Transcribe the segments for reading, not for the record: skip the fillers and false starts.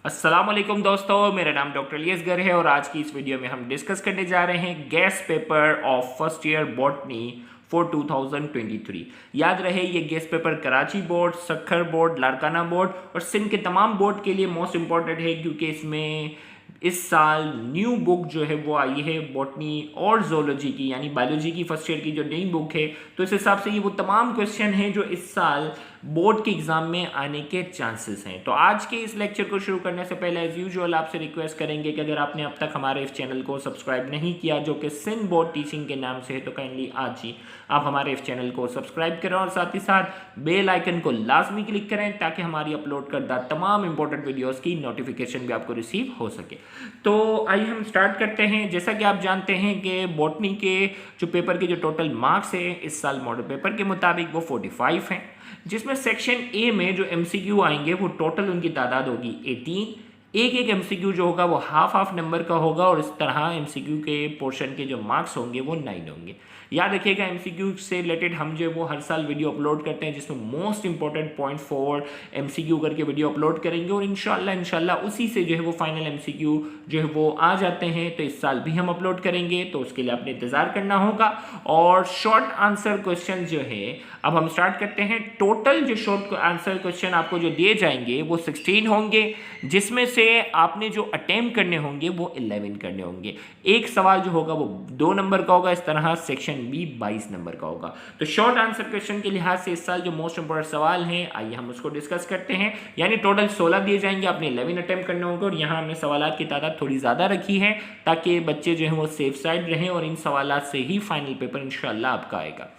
अस्सलामुअलैकुम दोस्तों, मेरा नाम डॉक्टर इलियास है और आज की इस वीडियो में हम डिस्कस करने जा रहे हैं guest paper of first year botany for 2023। याद रहे ये guest paper Karachi board, Sukkur board, Larkana board और सिंध के तमाम बोर्ड के लिए मोस्ट इंपॉर्टेंट है, क्योंकि इसमें इस साल न्यू बुक जो है वो आई है बॉटनी और जोलॉजी की, यानी बायोलॉजी की फर्स्ट ईयर की जो नई बुक है। तो इस हिसाब से ये वो तमाम क्वेश्चन हैं जो इस साल बोर्ड के एग्जाम में आने के चांसेस हैं। तो आज के इस लेक्चर को शुरू करने से पहले एज यूजुअल आपसे रिक्वेस्ट करेंगे कि अगर आपने अब तक हमारे इस चैनल को सब्सक्राइब नहीं किया, जो कि सिंध बोर्ड टीचिंग के नाम से है, तो काइंडली आज ही आप हमारे इस चैनल को सब्सक्राइब करें और साथ ही साथ बेल आइकन को लाजमी क्लिक करें ताकि हमारी अपलोड करदा तमाम इंपॉर्टेंट वीडियोस की नोटिफिकेशन भी आपको रिसीव हो सके। तो आइए हम स्टार्ट करते हैं। जैसा कि आप जानते हैं कि बॉटनी के जो पेपर के जो टोटल मार्क्स है इस साल मॉडल पेपर के मुताबिक वो 45 हैं, जिसमें सेक्शन ए में जो एमसीक्यू आएंगे वो टोटल उनकी तादाद होगी 18। एक एक एमसीक्यू जो होगा वो हाफ नंबर का होगा और इस तरह एमसीक्यू के पोर्शन के जो मार्क्स होंगे वो 9 होंगे। याद रखिएगा एमसीक्यू से रिलेटेड हम जो वो हर साल वीडियो अपलोड करते हैं, जिसमें most important point for MCQ करके वीडियो अपलोड करेंगे और इंशाल्लाह उसी से जो है वो फाइनल एमसीक्यू जो है वो आ जाते हैं। तो इस साल भी हम अपलोड करेंगे, तो उसके लिए आपने इंतजार करना होगा। और शॉर्ट आंसर क्वेश्चन जो है अब हम स्टार्ट करते हैं। टोटल जो शॉर्ट आंसर क्वेश्चन आपको जो दिए जाएंगे वो 16 होंगे, जिसमें से आपने जो अटेम्प्ट करने होंगे वो 11 करने होंगे। एक सवाल जो होगा वो 2 नंबर का होगा, इस तरह सेक्शन बी 22 नंबर का होगा। तो शॉर्ट आंसर क्वेश्चन के लिहाज से इस साल जो मोस्ट इंपोर्टेंट सवाल हैं, आइए हम उसको डिस्कस करते हैं। यानी टोटल 16 दिए जाएंगे, आपने 11 अटेम्प्ट करने होंगे और यहाँ हमने सवाल की तादाद थोड़ी ज़्यादा रखी है ताकि बच्चे जो हैं वो सेफ साइड रहें और इन सवाल से ही फाइनल पेपर इंशाल्लाह आपका आएगा।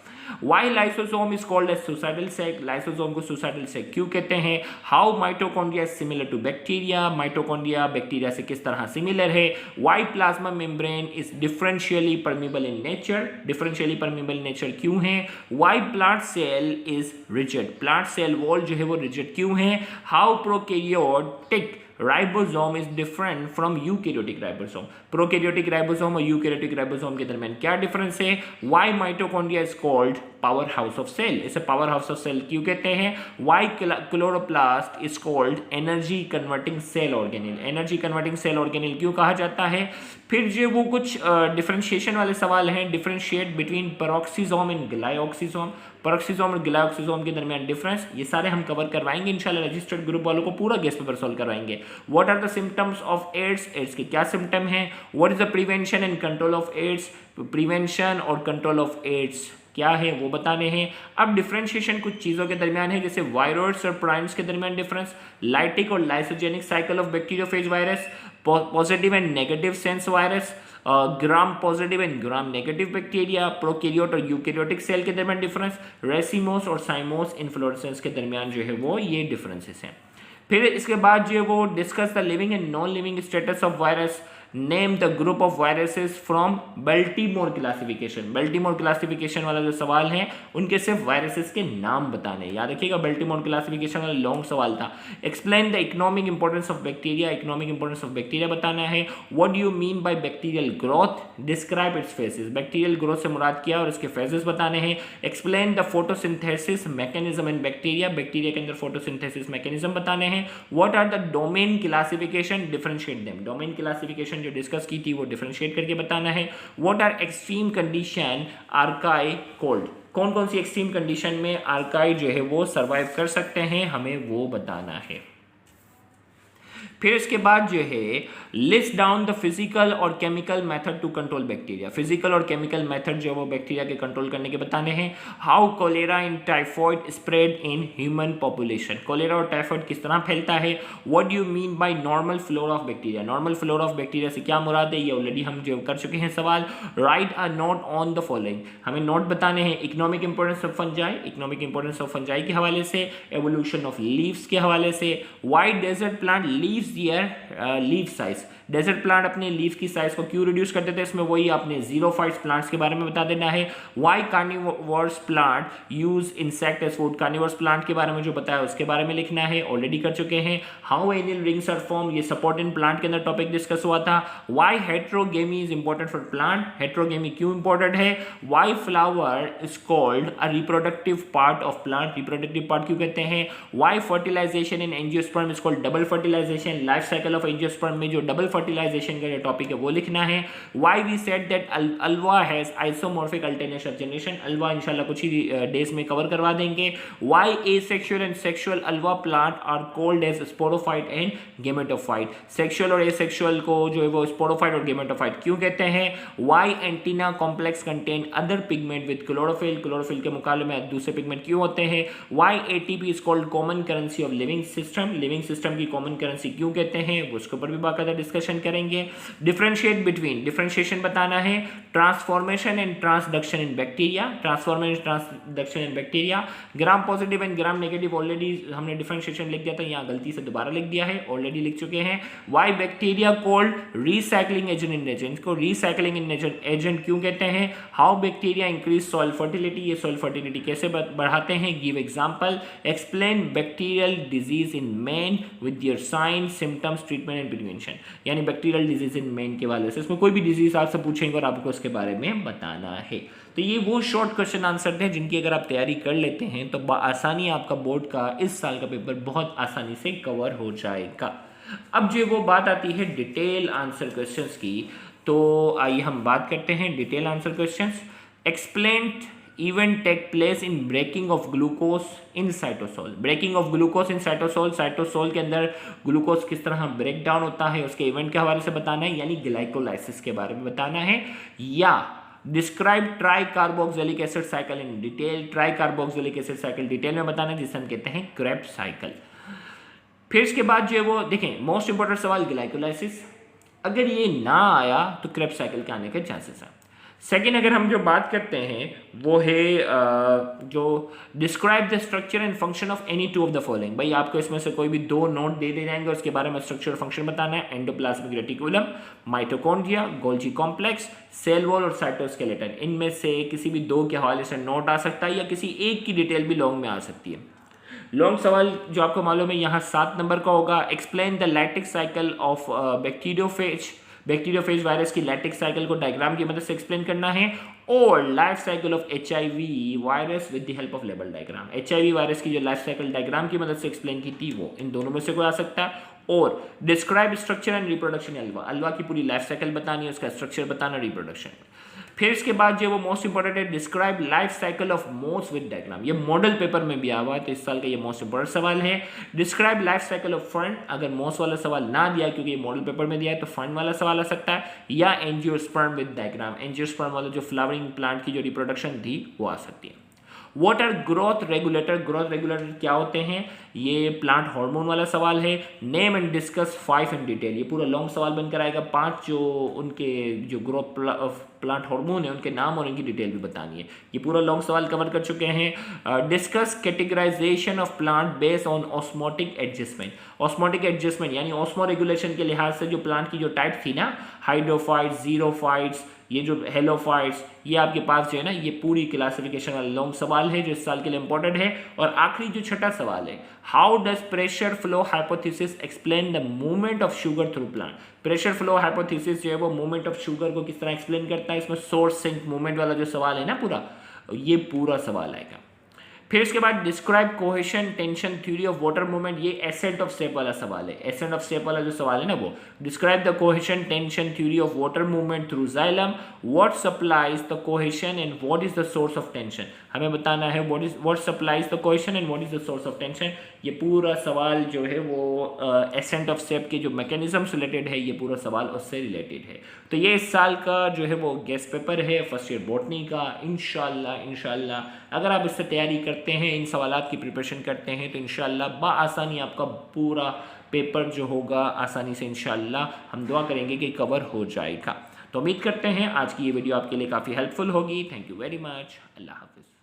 Why lysosome is called as suicidal sac? Lysosome को suicidal sac क्यों कहते हैं? How mitochondria is similar to bacteria? Mitochondria bacteria से किस तरह सिमिलर है? Why plasma membrane is differentially permeable in nature? differentially permeable nature क्यों है? Why plant cell is rigid? plant cell wall जो है वो rigid क्यों है? How prokaryotic ribosome is different from eukaryotic ribosome? Prokaryotic ribosome और eukaryotic ribosome के दरमियान क्या डिफरेंस है? Why mitochondria is called power house of cell? इसे पावर हाउस ऑफ सेल क्यों कहते हैं? Why chloroplast is called energy converting cell organelle? Energy converting cell organelle क्यों कहा जाता है? फिर जो वो कुछ डिफरेंशिएशन वाले सवाल हैं, differentiate between peroxisome and glyoxysome, peroxisome और ग्लाइऑक्सीसोम के दरमियान डिफरेंस, ये सारे हम कवर करवाएंगे इंशाल्लाह। रजिस्टर्ड ग्रुप वालों को पूरा गेस्ट पेपर सॉल्व करवाएंगे। What are the symptoms of AIDS? AIDS के क्या सिम्टम हैं? What is the prevention and control of AIDS? Prevention और कंट्रोल ऑफ एड्स क्या है वो बताने हैं। अब डिफरेंशिएशन कुछ चीज़ों के दरमियान है, जैसे वायरॉइड्स और प्राइम्स के दरमियान डिफरेंस, लाइटिक और lysogenic cycle of bacteriophage virus, positive and negative sense virus, gram positive and gram negative bacteria, prokaryote और यूकैरियोटिक सेल के दरमियान डिफरेंस, रेसिमोस और साइमोस इन्फ्लोरेसेंस के दरमियान जो है वो ये डिफरेंसेस हैं। फिर इसके बाद जो है वो discuss the living and non living status of virus, name the group of viruses from Baltimore classification. Baltimore classification वाला जो सवाल है उनके सिर्फ वायरसेस के नाम बताने, याद रखिएगा बेल्टीमोर क्लासिफिकेशन वाला लॉन्ग सवाल था। Explain the economic importance of bacteria, economic importance of bacteria बताना है। What do you mean by bacterial growth? Describe its phases, bacterial growth से मुराद किया और इसके फेजेस बताने हैं। Explain the photosynthesis mechanism in bacteria, bacteria के अंदर फोटोसिंथेसिस मैकेनिज्म बताने हैं। What are the domain classification? Differentiate them, domain classification जो डिस्कस की थी वो डिफरेंशिएट करके बताना है। What are extreme condition are called? कौन कौन सी एक्सट्रीम कंडीशन में आर्काई जो है वो सर्वाइव कर सकते हैं, हमें वो बताना है। फिर इसके बाद जो है लिस्ट डाउन द फिजिकल और chemical method to control bacteria, physical और केमिकल मेथड जो वो बैक्टीरिया के कंट्रोल करने के बताने हैं। How cholera and typhoid spread in human population, cholera और टाइफॉइड किस तरह फैलता है। What do you mean by normal flora of bacteria, normal flora of bacteria से क्या मुराद है, ये ऑलरेडी हम जो कर चुके हैं सवाल। Write a note on the following, हमें नोट बताने हैं। Economic importance of fungi, economic importance of fungi के हवाले से, एवोल्यूशन ऑफ लीव्स के हवाले से। Why desert plant leaves their leave size, desert plant अपने लीफ की साइज को क्यों रिड्यूस कर देते हैं, इसमें वही आपने जीरोफाइट्स प्लांट्स के बारे में बता देना है। Why carnivorous plant use insect as food, carnivorous plant के बारे में जो बताया उसके बारे में लिखना है, ऑलरेडी कर चुके हैं। How annual rings are form, ये सपोर्ट इन प्लांट के अंदर टॉपिक डिस्कस हुआ था। Why heterogamy is important for plant, heterogamy क्यों इंपॉर्टेंट है। Why flower is called a reproductive part of plant, reproductive part क्यों कहते हैं। Why fertilization in angiosperm is called double fertilization, fertilization, life cycle of angiosperm में जो double fertilisation का जो topic है वो लिखना है। Why we said that ulva has isomorphic alternation of generation, ulva इंशाल्लाह कुछ ही डेज में कवर करवा देंगे। Why asexual and sexual ulva plant are called as sporophyte and gametophyte, sexual और एसेक्सुअल को जो है वो स्पोरोफाइट और गेमेटोफाइट क्यों कहते हैं। Why antenna complex contain other pigment with chlorophyll, chlorophyll के मुकाबले में दूसरे पिगमेंट क्यों होते हैं। Why ATP is called common currency of living system, living system की कॉमन करेंसी क्यों कहते हैं, उसके ऊपर भी बाकायदा डिस्कशन करेंगे। डिफरेंशिएट बिटवीन, डिफरेंशिएशन बताना है transformation and transduction in bacteria, transformation transduction in bacteria. Gram positive and gram negative already हमने डिफरेंशिएशन लिख दिया था, यहाँ गलती से दोबारा लिख दिया है, ऑलरेडी लिख चुके हैं। Why bacteria called recycling agent in nature, इसको रीसाइक्लिंग इन नेचर एजेंट क्यों कहते हैं। How bacteria increase soil fertility, ये सॉइल फर्टिलिटी कैसे बढ़ाते हैं। Give example, explain bacterial disease in man with their sign symptoms treatment and prevention, यानी bacterial disease in man के वाले से इसमें कोई भी डिजीज आपसे पूछेंगे और आपको उसके बारे में बताना है। तो ये वो शॉर्ट क्वेश्चन आंसर थे जिनकी अगर आप तैयारी कर लेते हैं तो आसानी आपका बोर्ड का इस साल का पेपर बहुत आसानी से कवर हो जाएगा। अब जो वो बात आती है डिटेल आंसर क्वेश्चंस की, तो आइए हम बात करते हैं detail answer questions. Explain event take place in breaking of glucose in cytosol, breaking of glucose in cytosol, cytosol के अंदर ग्लूकोज किस तरह ब्रेक डाउन होता है उसके इवेंट के हवाले से बताना है, यानी ग्लाइकोलाइसिस के बारे में बताना है। या describe try carboxylic acid cycle in detail, try carboxylic acid cycle detail में बताना है जिसे हम कहते हैं क्रेब्स साइकिल। फिर इसके बाद जो है वो देखें मोस्ट इंपॉर्टेंट सवाल ग्लाइकोलाइसिस, अगर ये ना आया तो क्रेब्स साइकिल के आने के चांसेस हैं। सेकेंड अगर हम जो बात करते हैं वो है जो describe the structure and function of any two of the following, भाई आपको इसमें से कोई भी दो नोट दे जाएंगे उसके बारे में स्ट्रक्चर और फंक्शन बताना है। Endoplasmic reticulum, mitochondria, Golgi complex, cell wall और साइटोस्केलेटन, इनमें से किसी भी दो के हवाले से नोट आ सकता है या किसी एक की डिटेल भी लॉन्ग में आ सकती है। लॉन्ग सवाल जो आपको मालूम है यहाँ 7 नंबर का होगा। Explain the lattice cycle of bacteriophage, bacteriophage virus की लैटिक साइकिल को डायग्राम की मदद से एक्सप्लेन करना है। और life cycle of HIV virus with the help of label diagram, HIV virus की जो लाइफ साइकिल डायग्राम की मदद से एक्सप्लेन की थी वो इन दोनों में से कोई आ सकता है। और describe structure and reproduction Alva, Alva की पूरी लाइफ साइकिल बतानी है, उसका स्ट्रक्चर बताना, रिप्रोडक्शन। फिर इसके बाद जो वो मोस्ट इंपॉर्टेंट है डिस्क्राइब लाइफ साइकिल ऑफ मोस विद डायग्राम, ये मॉडल पेपर में भी आया हुआ है तो इस साल का ये मोस्ट इंपॉर्टेंट सवाल है। Describe life cycle of fund, अगर मोस वाला सवाल ना दिया क्योंकि ये मॉडल पेपर में दिया है तो फंड वाला सवाल आ सकता है। या एंजियोस्पर्म विद डायग्राम, एंजियोस्पर्म वाला जो फ्लावरिंग प्लांट की जो रिप्रोडक्शन थी वो आ सकती है। What are growth regulator, growth regulator क्या होते हैं, ये प्लांट हार्मोन वाला सवाल है। Name and discuss 5 in detail, ये पूरा लॉन्ग सवाल बनकर आएगा। 5 जो उनके जो ग्रोथ प्लांट हार्मोन है उनके नाम और उनकी डिटेल भी बतानी है, ये पूरा लॉन्ग सवाल कवर कर चुके हैं। Discuss categorization of plant based on osmotic adjustment, osmotic adjustment यानी ऑस्मो रेगुलेशन के लिहाज से जो प्लांट की जो टाइप थी ना, हाइड्रोफाइट्स, जीरोफाइट्स, ये जो हेलोफाइट्स, ये आपके पास जो है ना ये पूरी क्लासिफिकेशन वाला लॉन्ग सवाल है जो इस साल के लिए इंपॉर्टेंट है। और आखिरी जो छठा सवाल है, how does pressure flow hypothesis explain the movement of sugar through plant, pressure flow hypothesis जो है वो मूवमेंट ऑफ शुगर को किस तरह एक्सप्लेन करता है, इसमें सोर्स सिंक मूवमेंट वाला जो सवाल है ना पूरा, ये पूरा सवाल आएगा। फिर इसके बाद describe cohesion tension theory of water movement, ये एसेंट ऑफ स्टेप वाला सवाल है, एसेंट ऑफ स्टेप वाला जो सवाल है ना वो। Describe the cohesion tension theory of water movement through xylem, what supplies the cohesion and what is the source of tension, हमें बताना है what supplies the cohesion and what is the source of tension. ये पूरा सवाल जो है वो ascent of step के जो मैकेनिज्म से रिलेटेड है, ये पूरा सवाल उससे रिलेटेड है। तो ये इस साल का जो है वो गेस्ट पेपर है फर्स्ट ईयर बॉटनी का। इंशाल्लाह अगर आप इससे तैयारी करते हैं, इन सवालात की प्रिपरेशन करते हैं तो इंशाल्लाह बाआसानी आपका पूरा पेपर जो होगा आसानी से इंशाल्लाह हम दुआ करेंगे कि कवर हो जाएगा। तो उम्मीद करते हैं आज की ये वीडियो आपके लिए काफ़ी हेल्पफुल होगी। Thank you very much. अल्लाह हाफिज़।